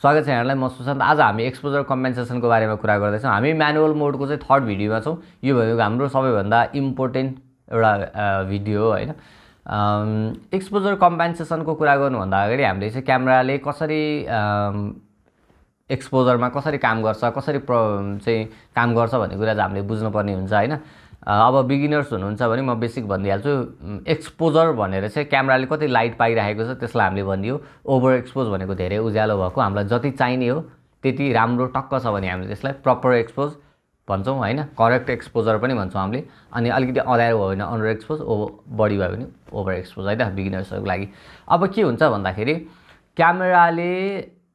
स्वागत छ यहाँलाई। म सुशान्त। आज हामी एक्सपोजर कम्पेन्सेसनको बारेमा कुरा गर्दैछौँ। हामी म्यानुअल मोडको चाहिँ थर्ड भिडियोमा छौँ। यो भनेको हाम्रो सबैभन्दा इम्पोर्टेन्ट एउटा भिडियो हो हैन। एक्सपोजर कम्पेन्सेसनको कुरा गर्नुभन्दा अगाडि हामीले चाहिँ क्यामेराले कसरी एक्सपोजरमा कसरी काम गर्छ, कसरी चाहिँ काम गर्छ भन्ने कुरा चाहिँ हामीले बुझ्नुपर्ने हुन्छ हैन। अब बिगिनर्स हुनुहुन्छ भने म बेसिक भनिदिइहाल्छु। एक्सपोजर भनेर चाहिँ क्यामेराले कति लाइट पाइरहेको छ त्यसलाई हामीले भनिदियो। ओभर एक्सपोज भनेको धेरै उज्यालो भएको, हामीलाई जति चाहिने हो त्यति राम्रो टक्क छ भने हामीले त्यसलाई प्रपर एक्सपोज भन्छौँ हैन। करेक्ट एक्सपोजर पनि भन्छौँ हामीले। अनि अलिकति अँध्यारो भयो भने अन्डर एक्सपोज, बढी भयो भने ओभर एक्सपोज हैन बिगिनर्सहरूको लागि। अब के हुन्छ भन्दाखेरि क्यामेराले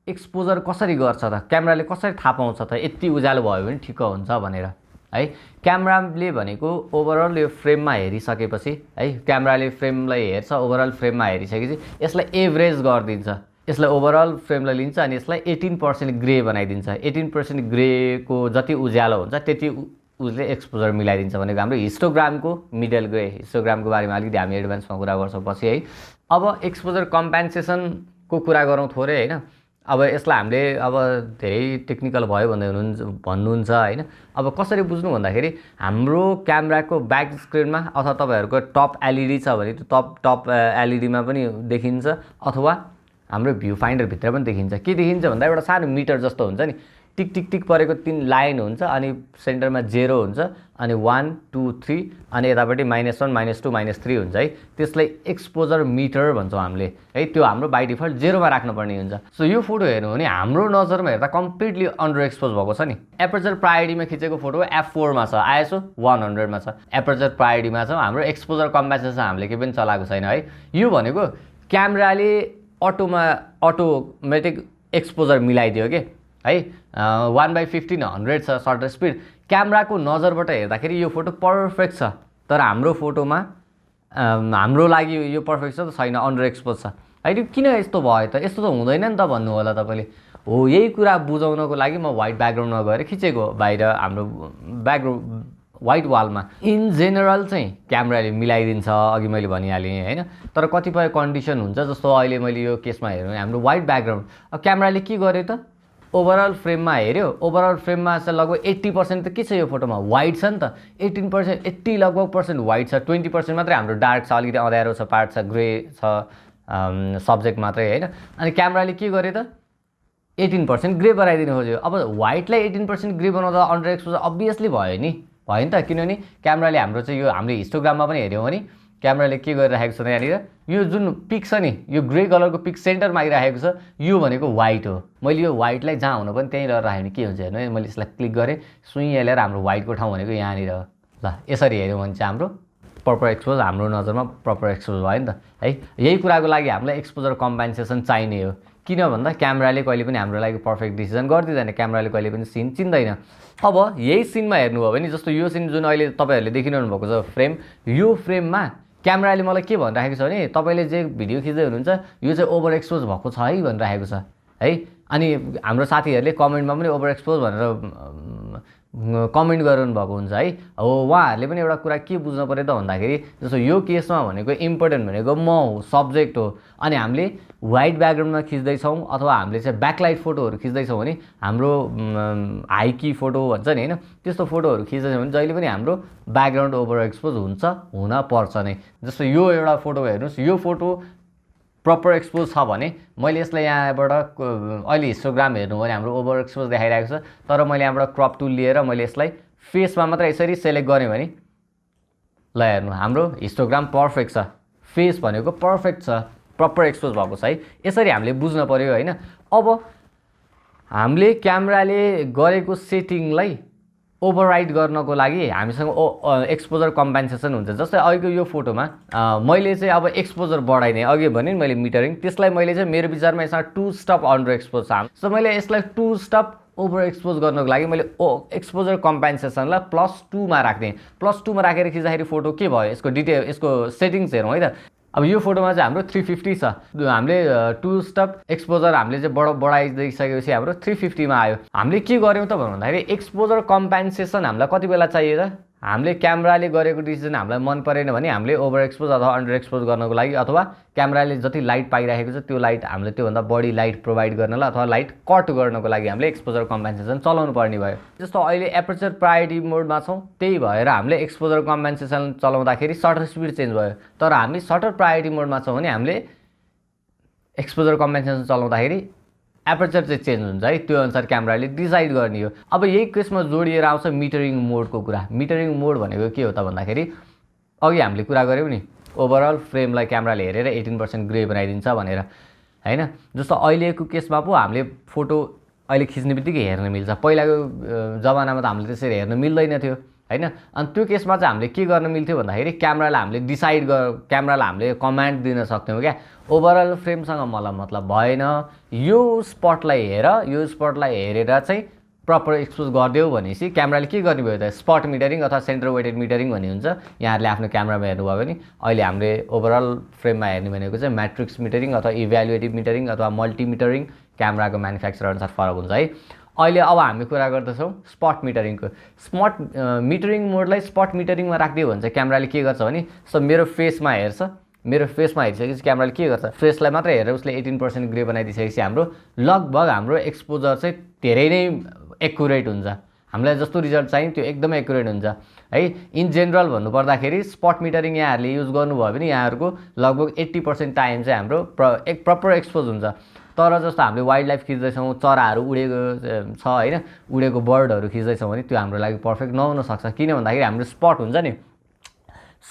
एक्सपोजर कसरी गर्छ त, क्यामेराले कसरी थाहा पाउँछ त यति उज्यालो भयो भने ठिक्क हुन्छ भनेर है। क्यामेराले भनेको ओभरअल यो फ्रेममा हेरिसकेपछि है, क्यामेराले फ्रेमलाई हेर्छ, ओभरअल फ्रेममा हेरिसकेपछि यसलाई एभरेज गरिदिन्छ। यसलाई ओभरअल फ्रेमलाई लिन्छ अनि यसलाई 18% ग्रे बनाइदिन्छ। 18% ग्रेको जति उज्यालो हुन्छ त्यति उसले एक्सपोजर मिलाइदिन्छ भनेको हाम्रो हिस्टोग्रामको मिडल ग्रे। हिस्टोग्रामको बारेमा अलिकति हामी एडभान्समा कुरा गर्छौँ पछि है। अब एक्सपोजर कम्पेन्सेसनको कुरा गरौँ थोरै हैन। अब यसलाई हामीले अब धेरै टेक्निकल भयो भन्नुहुन्छ हैन। अब कसरी बुझ्नु भन्दाखेरि हाम्रो क्यामेराको ब्याक स्क्रिनमा अथवा तपाईहरुको टप एलईडी छ भने त्यो टप एलईडीमा पनि देखिन्छ, अथवा हाम्रो भ्यू फाइन्डर भित्र पनि देखिन्छ। के देखिन्छ भन्दा एउटा सानो मिटर जस्तो हुन्छ नि, टिक टिक टिक परेको 3 लाइन हुन्छ अनि सेन्टरमा 0 हुन्छ अनि 1 2 3 अनि यतापट्टि -1 -2 -3 हुन्छ है। त्यसलाई एक्सपोजर मिटर भन्छौँ हामीले है। त्यो हाम्रो बाइ डिफल्ट 0 मा राख्नुपर्ने हुन्छ। सो यो फोटो हेर्नु भने हाम्रो नजरमा हेर्दा कम्प्लिटली अन्डर एक्सपोज भएको छ नि। एपर्चर प्रायोरिटीमा खिचेको फोटो f4 मा छ, आइएसओ 100 मा छ, एपर्चर प्रायोरिटीमा छ। हाम्रो एक्सपोजर कम्पेन्सेसन हामीले केही पनि चलाएको छैन है। यो भनेको क्यामेराले अटोमेटिक एक्सपोजर मिलाइदियो के है। 1/1500 छ सटर स्पिड। क्यामेराको नजरबाट हेर्दाखेरि यो फोटो पर्फेक्ट छ, तर हाम्रो फोटोमा हाम्रो लागि यो पर्फेक्ट छ त छैन, अन्डर एक्सपोज छ है। यो किन यस्तो भयो त, यस्तो त हुँदैन नि त भन्नु होला तपाईले। हो, यही कुरा बुझाउनको लागि म व्हाइट ब्याकग्राउन्डमा गएर खिचेको बाहिर हाम्रो ब्याकग्राउन्ड व्हाइट वालमा। इन जेनरल चाहिँ क्यामेराले मिलाइदिन्छ, अघि मैले भनिहालेँ हैन। तर कतिपय कन्डिसन हुन्छ, जस्तो अहिले मैले यो केसमा हेर्नु भने हाम्रो व्हाइट ब्याकग्राउन्ड, अब क्यामेराले के गर्यो त ओभरअल फ्रेममा हेर्यो। ओभरअल फ्रेममा चाहिँ लगभग 80% त के छ यो फोटोमा व्हाइट छ नि त। 18% 80 लगभग % व्हाइट छ, 20% मात्रै हाम्रो डार्क छ, अलिकति अँध्यारो छ, पार्ट छ, ग्रे छ, सब्जेक्ट मात्रै हैन। अनि क्यामेराले के गर्यो त 18% ग्रे बनाइदिनु खोज्यो। अब व्हाइटलाई 18% ग्रे बनाउँदा अन्डर एक्सपोजर अभियसली भयो नि त, किनभने क्यामेराले हाम्रो चाहिँ यो हामीले हिस्टोग्राममा पनि हेर्यौँ भने क्यामेराले के गरिरहेको छ त यहाँनिर, यो जुन पिक छ नि, यो ग्रे कलरको पिक सेन्टरमा आइरहेको छ, यो भनेको व्हाइट हो। मैले यो व्हाइटलाई जहाँ हुनु पनि त्यहीँ लिएर राखेँ भने के हुन्छ हेर्नु है। मैले यसलाई क्लिक गरेँ, सुई हेलेर हाम्रो व्हाइटको ठाउँ भनेको यहाँनिर हो। ल यसरी हेऱ्यौँ भने चाहिँ हाम्रो प्रपर एक्सपोज, हाम्रो नजरमा प्रपर एक्सपोज भयो नि त है। यही कुराको लागि हामीलाई एक्सपोजर कम्पेन्सेसन चाहिने हो। किन भन्दा क्यामेराले कहिले पनि हाम्रो लागि पर्फेक्ट डिसिजन गरिदिँदैन, क्यामेराले कहिले पनि सिन चिन्दैन। अब यही सिनमा हेर्नुभयो भने जस्तो यो सिन जुन अहिले तपाईहरुले देखिरहनु भएको छ फ्रेम, यो फ्रेममा क्यामेराले मलाई के भनिरहेको छ भने तपाईले जे भिडियो खिच्दै हुनुहुन्छ यो चाहिँ ओभर एक्सपोज भएको छ है भनिरहेको छ है। अनि हाम्रो साथीहरूले कमेन्टमा पनि ओभर एक्सपोज भनेर कमेन्ट गरिरहनु भएको हुन्छ है। हो, उहाँहरूले पनि एउटा कुरा के बुझ्नु पर्यो त भन्दाखेरि जस्तो यो केसमा भनेको इम्पोर्टेन्ट भनेको म हो, सब्जेक्ट हो। अनि हामीले व्हाइट ब्याकग्राउन्डमा खिच्दैछौँ अथवा हामीले चाहिँ ब्याकलाइट फोटोहरू खिच्दैछौँ भने हाम्रो हाई की फोटो भन्छ नि हैन, त्यस्तो फोटोहरू खिच्दैछौँ भने जहिले पनि हाम्रो ब्याकग्राउन्ड ओभर एक्सपोज हुन्छ, हुन पर्छ नै। जस्तो यो एउटा फोटो हेर्नुहोस्, यो फोटो प्रपर एक्सपोज छ भने मैले यसलाई यहाँबाट अहिले हिस्टोग्राम हेर्नु भने हाम्रो ओभर एक्सपोज देखाइरहेको छ, तर मैले यहाँबाट क्रप टुल लिएर मैले यसलाई फेसमा मात्र यसरी सेलेक्ट गरेँ भने ल हेर्नु हाम्रो हिस्टोग्राम पर्फेक्ट छ, फेस भनेको पर्फेक्ट छ, प्रपर एक्सपोज भएको छ है। यसरी हामीले बुझ्न पर्यो हैन। अब हामीले क्यामेराले गरेको सेटिङलाई ओभरराइड गर्नको लागि हामीसँग एक्सपोजर कम्पेन्सेसन हुन्छ। जस्तै अघिको यो फोटोमा मैले चाहिँ अब एक्सपोजर बढाइदिएँ, अघि भने मैले मिटरिङ, त्यसलाई मैले चाहिँ मेरो विचारमा यसमा 2 स्टप अन्डर एक्सपोज छ। सो मैले यसलाई 2 स्टप ओभर एक्सपोज गर्नको लागि मैले एक्सपोजर कम्पेन्सेसनलाई +2 मा राख्दिएँ। +2 मा राखेर खिच्दाखेरि फोटो के भयो, यसको डिटेल, यसको सेटिङ्स हेरौँ है त। अब यो फोटोमा चाहिँ हाम्रो 350 छ। हामीले 2 स्टप एक्सपोजर हामीले चाहिँ बढाइदिइसकेपछि हाम्रो 350 मा आयो। हामीले के गर्यौँ त भन्दाखेरि एक्सपोजर कम्पेन्सेसन हामीलाई कति बेला चाहियो त हामीले क्यामेराले गरेको डिसिजन हामीलाई मन परेन भने हामीले ओभर एक्सपोज अथवा अन्डर एक्सपोज गर्नको लागि अथवा क्यामेराले जति लाइट पाइरहेको छ त्यो लाइट हामीले त्योभन्दा बढी लाइट प्रोभाइड गर्नलाई अथवा लाइट कट गर्नको लागि हामीले एक्सपोजर कम्पेन्सेसन चलाउनु पर्ने भयो। जस्तो अहिले एपर्चर प्रायोरिटी मोडमा छौँ, त्यही भएर हामीले एक्सपोजर कम्पेन्सेसन चलाउँदाखेरि सटर स्पिड चेन्ज भयो। तर हामी सटर प्रायोरिटी मोडमा छौँ भने हामीले एक्सपोजर कम्पेन्सेसन चलाउँदाखेरि एपर्चर चाहिँ चेन्ज हुन्छ है, त्यो अनुसार क्यामेराले डिसाइड गर्ने हो। अब यही केसमा जोडिएर आउँछ मिटरिङ मोडको कुरा। मिटरिङ मोड भनेको के हो त भन्दाखेरि अघि हामीले कुरा गऱ्यौँ नि, ओभरअल फ्रेमलाई क्यामेराले हेरेर 18% ग्रे बनाइदिन्छ भनेर हैन। जस्तो अहिलेको केसमा पो हामीले फोटो अहिले खिच्ने बित्तिकै हेर्न मिल्छ, पहिलाको जमानामा त हामीले त्यसरी हेर्न मिल्दैन थियो हैन। अनि त्यो केसमा चाहिँ हामीले के गर्न मिल्थ्यो भन्दाखेरि क्यामेरालाई हामीले कमान्ड दिन सक्थ्यौँ क्या, ओभरअल फ्रेमसँग मलाई मतलब भएन, यो स्पटलाई हेरेर चाहिँ प्रपर एक्सपोज गरिदेऊ भनेपछि क्यामेराले के गर्ने भयो त, स्पट मिटरिङ अथवा सेन्टर वेटेड मिटरिङ भन्ने हुन्छ। यहाँहरूले आफ्नो क्यामेरामा हेर्नुभयो भने अहिले हामीले ओभरअल फ्रेममा हेर्ने भनेको चाहिँ म्याट्रिक्स मिटरिङ अथवा इभ्यालुएटिभ मिटरिङ अथवा मल्टी मिटरिङ, क्यामेराको म्यानुफ्याक्चर अनुसार फरक हुन्छ है। अहिले अब हामी कुरा गर्दैछौँ स्पट मिटरिङको। स्पट मिटरिङ मोडलाई स्पट मिटरिङमा राखिदियो भने चाहिँ क्यामेराले के गर्छ भने मेरो फेसमा हेरिसकेपछि क्यामेराले के गर्छ, फेसलाई मात्रै हेरेर उसले 18% ग्रे बनाइदिइसकेपछि लगभग हाम्रो एक्सपोजर चाहिँ धेरै नै एक्युरेट हुन्छ। हामीलाई जस्तो रिजल्ट चाहियो त्यो एकदमै एक्युरेट हुन्छ है। इन जेनरल भन्नुपर्दाखेरि स्पट मिटरिङ यहाँहरूले युज गर्नुभयो भने यहाँहरूको लगभग 80% टाइम चाहिँ हाम्रो प्रपर एक्सपोज हुन्छ। तर जस्तो हामीले वाइल्ड लाइफ खिच्दैछौँ, चराहरू उडेको छ हैन, उडेको बर्डहरू खिच्दैछौँ भने त्यो हाम्रो लागि पर्फेक्ट नहुन सक्छ। किन भन्दाखेरि हाम्रो स्पट हुन्छ नि,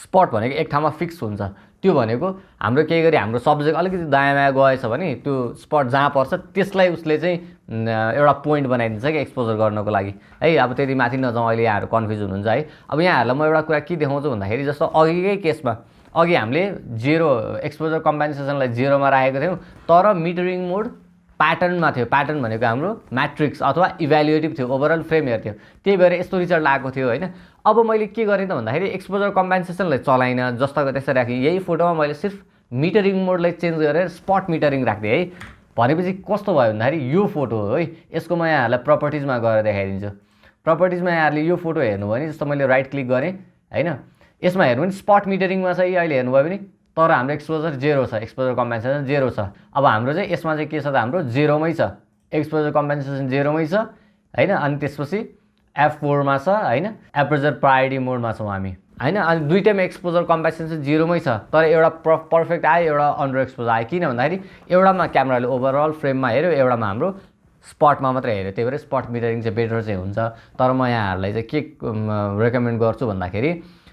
स्पट भनेको एक ठाउँमा फिक्स हुन्छ। त्यो भनेको हाम्रो केही गरी हाम्रो सब्जेक्ट अलिकति दायाँ बायाँ गएछ भने त्यो स्पट जहाँ पर्छ त्यसलाई उसले चाहिँ एउटा पोइन्ट बनाइदिन्छ कि एक्सपोजर गर्नको लागि है। अब त्यति माथि नजाउँ, अहिले यहाँहरू कन्फ्युज हुनुहुन्छ है। अब यहाँहरूलाई म एउटा कुरा के देखाउँछु भन्दाखेरि जस्तो अघिकै केसमा अघि हामीले एक्सपोजर कम्पेन्सेसनलाई 0 मा राखेको थियौँ, तर मिटरिङ मोड प्याटर्नमा थियो। प्याटर्न भनेको हाम्रो म्याट्रिक्स अथवा इभ्यालुएटिभ थियो, ओभरअल फ्रेम हेर्थ्यो, त्यही भएर यस्तो रिजल्ट आएको थियो हैन। अब मैले के गरेँ त भन्दाखेरि एक्सपोजर कम्पेन्सेसनलाई चलाइन, जस्तो त्यस्तै राखेँ। यही फोटोमा मैले सिर्फ मिटरिङ मोडलाई चेन्ज गरेर स्पट मिटरिङ राख्दिएँ है। भनेपछि कस्तो भयो भन्दाखेरि यो फोटो हो है, यसको म यहाँहरूलाई प्रपर्टिजमा गएर देखाइदिन्छु। प्रपर्टिजमा यहाँहरूले यो फोटो हेर्नुभयो भने जस्तो मैले राइट क्लिक गरेँ हैन, यसमा हेर्नु भने स्पट मिटरिङमा चाहिँ अहिले हेर्नुभयो भने तर हाम्रो एक्सपोजर 0 छ, एक्सपोजर कम्पेन्सेसन 0 छ। अब हाम्रो चाहिँ यसमा चाहिँ के छ त, हाम्रो 0 मै छ, एक्सपोजर कम्पेन्सेसन 0 मै छ हैन। अनि त्यसपछि F4 मा छ हैन, एपर्चर प्रायोरिटी मोडमा छौँ हामी हैन। अनि दुईटैमा एक्सपोजर कम्पेन्सेसन 0 मै छ, तर एउटा पर्फेक्ट आयो, एउटा अन्डर एक्सपोज आयो। किन भन्दाखेरि एउटामा क्यामेराले ओभरअल फ्रेममा हेऱ्यो, एउटामा हाम्रो स्पटमा मात्रै हेऱ्यो, त्यही भएर स्पट मिटरिङ चाहिँ बेटर चाहिँ हुन्छ। तर म यहाँहरूलाई चाहिँ के रेकमेन्ड गर्छु भन्दाखेरि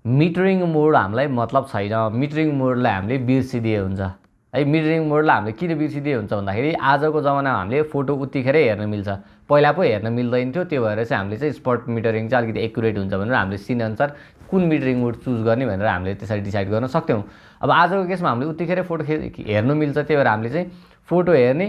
मिटरिङ मोड हामीलाई मतलब छैन। मिटरिङ मोडलाई हामीले बिर्सिदिए हुन्छ है। मिटरिङ मोडलाई हामीले किन बिर्सिदिए हुन्छ भन्दाखेरि आजको जमानामा हामीले फोटो उत्तिखेरै हेर्न मिल्छ, पहिला पो हेर्न मिल्दैन थियो। त्यो भएर चाहिँ हामीले चाहिँ स्पट मिटरिङ चाहिँ अलिकति एक्युरेट हुन्छ भनेर हामीले सिन अनुसार कुन मिटरिङ मोड चुज गर्ने भनेर हामीले त्यसरी डिसाइड गर्न सक्थ्यौँ। अब आजको केसमा हामीले उत्तिखेरै फोटो हेर्नु मिल्छ, त्यही भएर हामीले चाहिँ फोटो हेर्ने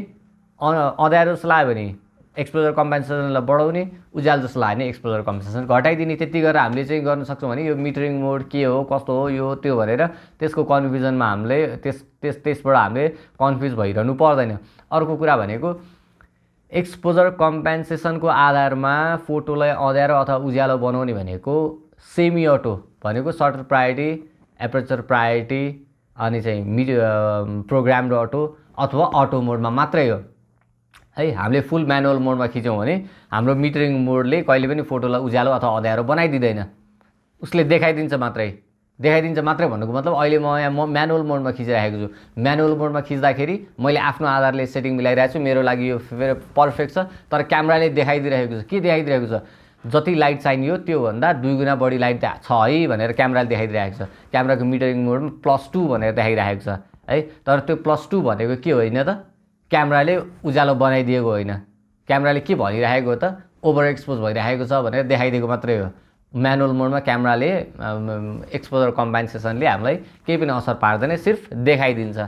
अँध्यारो जस्तो लाग्यो भने एक्सपोजर कम्पेन्सेसनलाई बढाउने, उज्यालो जस्तो लाग्यो भने एक्सपोजर कम्पेन्सेसन घटाइदिने। त्यति गरेर हामीले चाहिँ गर्न सक्छौँ भने यो मिटरिङ मोड के हो, कस्तो हो, यो त्यो भनेर त्यसको कन्फ्युजनमा हामीले त्यसबाट हामीले कन्फ्युज भइरहनु पर्दैन। अर्को कुरा भनेको एक्सपोजर कम्पेन्सेसनको आधारमा फोटोलाई अँध्यारो अथवा उज्यालो बनाउने भनेको सेमी अटो भनेको सटर प्रायोरिटी, एपर्चर प्रायोरिटी, अनि चाहिँ प्रोग्राम्ड अटो अथवा अटो मोडमा मात्रै हो है। हामीले फुल म्यानुअल मोडमा खिच्यौँ भने हाम्रो मिटरिङ मोडले कहिले पनि फोटोलाई उज्यालो अथवा अँध्यारो बनाइदिँदैन, उसले देखाइदिन्छ मात्रै भन्नुको मतलब अहिले म म्यानुअल मोडमा खिचिरहेको छु। म्यानुअल मोडमा खिच्दाखेरि मैले आफ्नो आधारले सेटिङ मिलाइरहेको छु, मेरो लागि यो पर्फेक्ट छ। तर क्यामेराले देखाइदिरहेको छ, के देखाइदिरहेको छ, जति लाइट चाहियो त्योभन्दा 2 गुणा बढी लाइट छ है भनेर क्यामेराले देखाइदिरहेको छ। क्यामेराको मिटरिङ मोडमा +2 भनेर देखाइरहेको छ है। तर त्यो +2 भनेको के होइन त, क्यामेराले उज्यालो बनाइदिएको होइन, क्यामेराले के भनिरहेको हो त, ओभर एक्सपोज भइरहेको छ भनेर देखाइदिएको मात्रै हो। म्यानुअल मोडमा क्यामेराले एक्सपोजर कम्पेन्सेसनले हामीलाई केही पनि असर पार्दैन, सिर्फ देखाइदिन्छ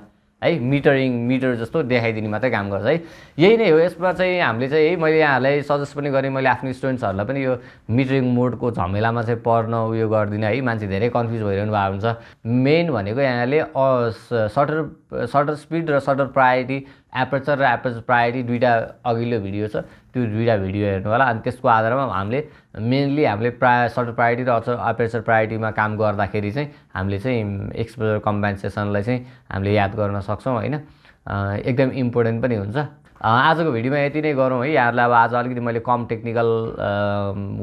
है। मिटर जस्तो देखाइदिने मात्रै काम गर्छ है। यही नै हो यसमा चाहिँ हामीले चाहिँ है, मैले यहाँहरूलाई सजेस्ट पनि गरेँ, मैले आफ्नो स्टुडेन्ट्सहरूलाई पनि यो मिटरिङ मोडको झमेलामा चाहिँ पर्न उयो गर्दिनँ है। मान्छे धेरै कन्फ्युज भइरहनु भएको हुन्छ। मेन भनेको यहाँले सटर स्पिड र सटर प्रायोरिटी एपर्चर र एपर्चर प्रायोरिटी दुईटा अघिल्लो भिडियो छ, त्यो दुईटा भिडियो हेर्नु होला। अनि त्यसको आधारमा हामीले हामीले सटर प्रायोरिटी र एपर्चर प्रायोरिटीमा काम गर्दाखेरि चाहिँ हामीले चाहिँ एक्सपोजर कम्पेन्सेसनलाई चाहिँ हामीले याद गर्न सक्छौँ होइन। एकदम इम्पोर्टेन्ट पनि हुन्छ। आजको भिडियोमा यति नै गरौँ है। यहाँहरूलाई अब आज अलिकति मैले कम टेक्निकल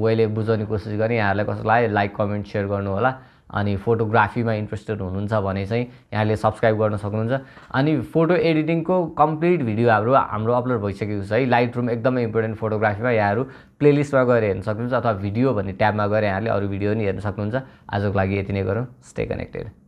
वेले बुझाउने कोसिस गरेँ। यहाँहरूलाई कस्तो लाग्यो लाइक कमेन्ट सेयर गर्नु होला। अनि फोटोग्राफीमा इन्ट्रेस्टेड हुनुहुन्छ भने चाहिँ यहाँले सब्सक्राइब गर्न सक्नुहुन्छ। अनि फोटो एडिटिङको कम्प्लिट भिडियो हाम्रो अपलोड भइसकेको छ है। लाइट रुम एकदमै इम्पोर्टेन्ट फोटोग्राफीमा यहाँहरू प्लेलिस्टमा गएर हेर्न सक्नुहुन्छ, अथवा भिडियो भन्ने ट्याबमा गएर यहाँले अरू भिडियो पनि हेर्न सक्नुहुन्छ। आजको लागि यति नै गरौँ। Stay connected.